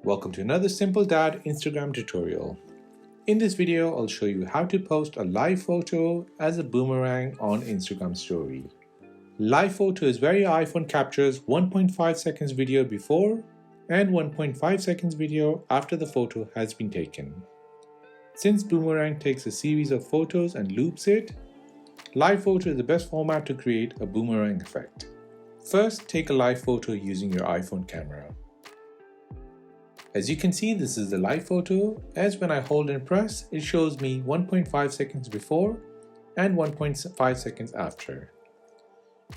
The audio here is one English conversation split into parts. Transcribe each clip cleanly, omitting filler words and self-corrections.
Welcome to another Simple Dad Instagram tutorial. In this video, I'll show you how to post a live photo as a boomerang on Instagram story. Live photo is where your iPhone captures 1.5 seconds video before and 1.5 seconds video after the photo has been taken. Since Boomerang takes a series of photos and loops it, live photo is the best format to create a boomerang effect. First, take a live photo using your iPhone camera. As you can see, this is the live photo, as when I hold and press, it shows me 1.5 seconds before and 1.5 seconds after.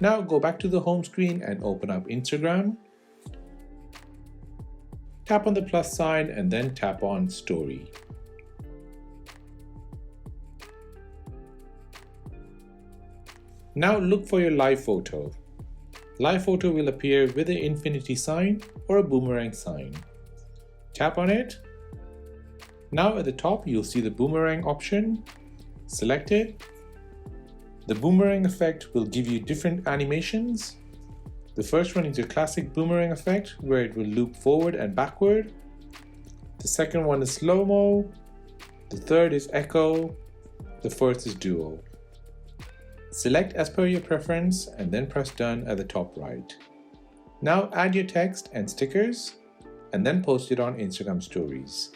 Now go back to the home screen and open up Instagram. Tap on the plus sign and then tap on Story. Now look for your live photo. Live photo will appear with an infinity sign or a boomerang sign. Tap on it. Now at the top you'll see the boomerang option. Select it. The boomerang effect will give you different animations. The first one is your classic boomerang effect where it will loop forward and backward. The second one is slow-mo. The third is echo. The fourth is duo. Select as per your preference and then press done at the top right. Now add your text and stickers and then post it on Instagram stories.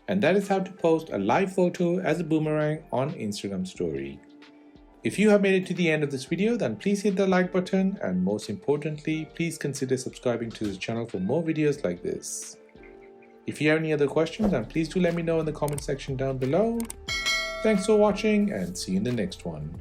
And that is how to post a live photo as a boomerang on Instagram story. If you have made it to the end of this video, then please hit the like button, and most importantly, please consider subscribing to this channel for more videos like this. If you have any other questions, then please do let me know in the comment section down below. Thanks for watching and see you in the next one.